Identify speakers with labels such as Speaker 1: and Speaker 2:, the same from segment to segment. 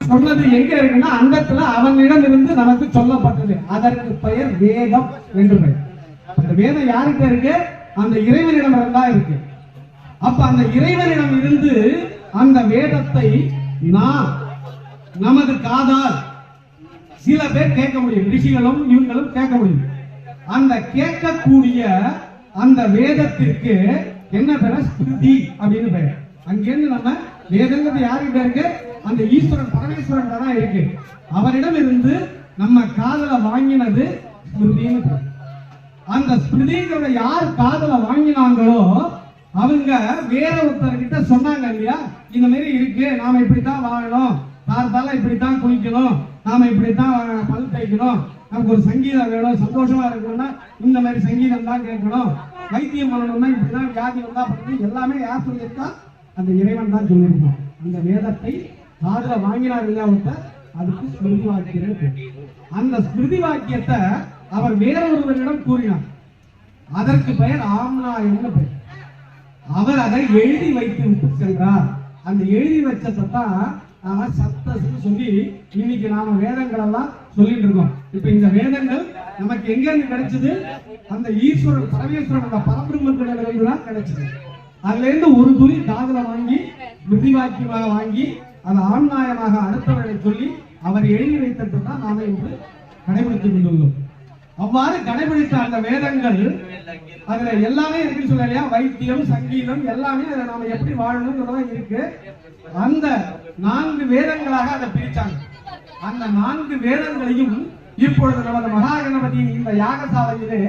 Speaker 1: சொன்னது எங்க இருக்குன்னா அண்டத்துல அவனிடம் இருந்து நமக்கு சொல்லப்பட்டது. அதற்கு பெயர் வேதம் என்று பெயர். அந்த வேதம் யார்கிட்ட இருக்கு? அந்த இறைவனிடம் இருந்தா இருக்கு. அப்ப அந்த இறைவனிடம் இருந்து அந்த வேதத்தை நாம் நமது காதால் சில பேர் கேட்க முடியும். ரிஷிகளும் இவங்களும் கேட்க முடியும். அந்த கேட்கக்கூடிய அந்த வேதத்திற்கு என்ன பெயர்? ஸ்மிருதி அப்படின்னு பெயர். அங்கிருந்து நம்ம வேதங்கிறது யார்கிட்ட இருக்கு? அந்த ஈஸ்வரன் பரமேஸ்வரன் தான் இருக்கு. அவரிடம் இருந்து நம்ம காதல வாங்கினது ஸ்மிருதின்னு. அந்த ஸ்மிருதிங்கிறத யார் காதல வாங்கினாங்களோ அவங்க வேற ஒருத்தர்கிட்ட சொன்னாங்க இல்லையா, இந்த மாதிரி இருக்கு, நாம இப்படித்தான் வாழணும், தாத்தால இப்படித்தான் குளிக்கணும், நாம இப்படித்தான் பல் தேய்க்கணும், நமக்கு ஒரு சங்கீதம் வேணும், சந்தோஷமா இருக்கணும்னா இந்த மாதிரி சங்கீதம் தான் கேட்கணும், வைத்தியம் பண்ணணும்னா இப்படிதான் வியாதி வந்தா பண்ணணும், எல்லாமே யார் சொல்லியிருக்கா? அந்த இறைவன் தான் சொல்லியிருக்கோம். அந்த வேதத்தை காதுல வாங்கினார் இல்லையா ஒருத்தர், அதுக்கு ஸ்மிருதி வாக்கியம். அந்த ஸ்மிருதி வாக்கியத்தை அவர் வேற ஒருவரிடம் கூறினார். அதற்கு பெயர் ஆம்நாயம்னு பெயர். அவர் அதை எழுதி வைத்து விட்டு சென்றார். அந்த எழுதி வச்சதை தான் நாம சப்தஸ்ன்னு சொல்லி இன்னைக்கு நாம வேதங்கள் எல்லாம் சொல்லிட்டு இருக்கோம். இப்ப இந்த வேதங்கள் நமக்கு எங்க இருந்து கிடைச்சது? அந்த ஈஸ்வரன் பரமேஸ்வரன் அந்த பரபிரம்மத்திலிருந்து தான் கிடைச்சது. அதுல இருந்து ஒரு துளி காதல வாங்கி ஸ்மிருதி வாக்கியமாக வாங்கி அதை ஆண்நாயமாக அடுத்தவர்களை சொல்லி அவர் எழுதி வைத்தது தான் நாம இன்று கடைபிடித்துக் கொண்டுள்ளோம். அவ்வாறு கடைபிடித்த அந்த வேதங்கள் அதுல எல்லாமே இருக்குன்னு சொல்லலையா, வைத்தியம் சங்கீதம் எல்லாமே அதை நாம எப்படி வாழணும்ன்றதான் இருக்கு. அந்த 4 வேதங்களாக அதை பிரிச்சாங்க. அந்த 4 வேதங்களையும் இப்பொழுது நமது மகா கணபதியின் இந்த யாகசாலையிலே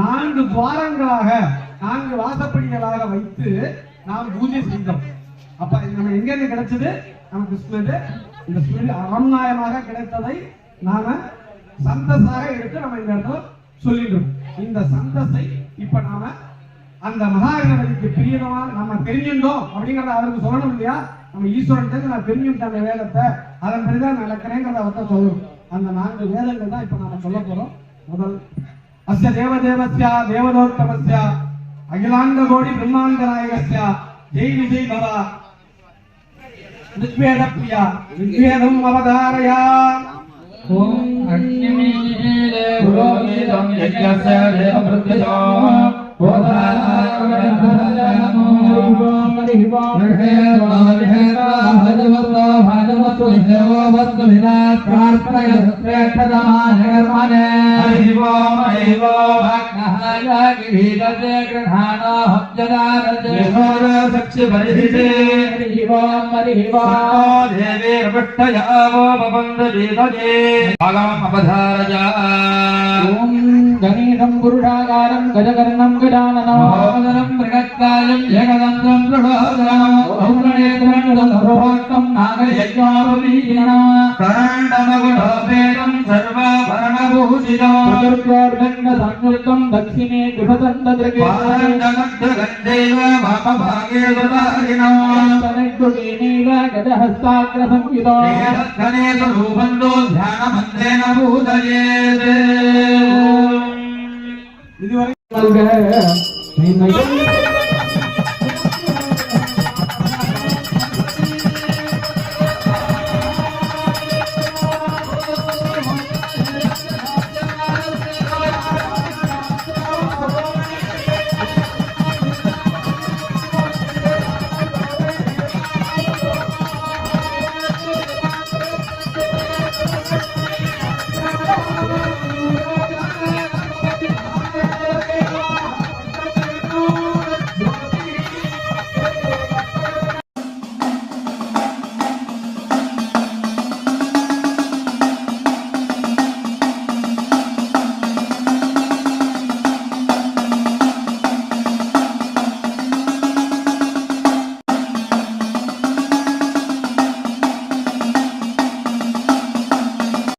Speaker 1: 4 துவாரங்களாக 4 வாசப்படிகளாக வைத்து நாம் பூஜை செய்தோம். அப்ப நம்ம எங்க இருந்து கிடைச்சது? நமக்கு ஸ்மிருதி. இந்த ஸ்மிருதி ஆம்நாயமாக கிடைத்ததை நாம சந்தஸாக எடுத்து நம்ம இந்த இடத்துல சொல்லிடுறோம். இந்த சந்தஸை இப்ப நாம அந்த மகாகணபதிக்கு பிரியமா நம்ம தெரிஞ்சுட்டோம் அப்படிங்கறத அவருக்கு சொல்லணும் இல்லையா? நம்ம ஈஸ்வரன் நான் தெரிஞ்சுட்டேன் அந்த வேதத்தை, அதன் பிறகுதான் நடக்கிறேங்கிறத அவர்தான் சொல்லணும். அந்த 4 வேதங்கள் தான் இப்ப நாம சொல்ல போறோம். முதல் அஸ்ய தேவதேவஸ்ய தேவதோத்தமஸ்ய அகிலாண்ட கோடி பிரம்மாண்ட நாயகஸ்ய ஜெய் விஜய் பவா ऋग्वेद प्रिया ऋग्वेदं अवधारय। ओम अग्निमीले पुरोहितं यज्ञस्य देववृद्धयो
Speaker 2: गणेशं पुरुषाकारं गजकर्णं गजाननं मृगत्कालं जगदन्तं प्रभोक्तं नागयज्ञापवीजिनं करण्डमगुणोपेदं सर्वाभरणभूषितं चतुर्दण्डसंयुक्तं दक्षिणे कृपदण्डदृगे गन्धैव मम भागे दुदारिणं तनैर्गुणेनैव गजहस्ताग्रसंयुतो गणेशरूपन्दो ध्यानमन्त्रेण पूजयेत्
Speaker 1: இதுவரை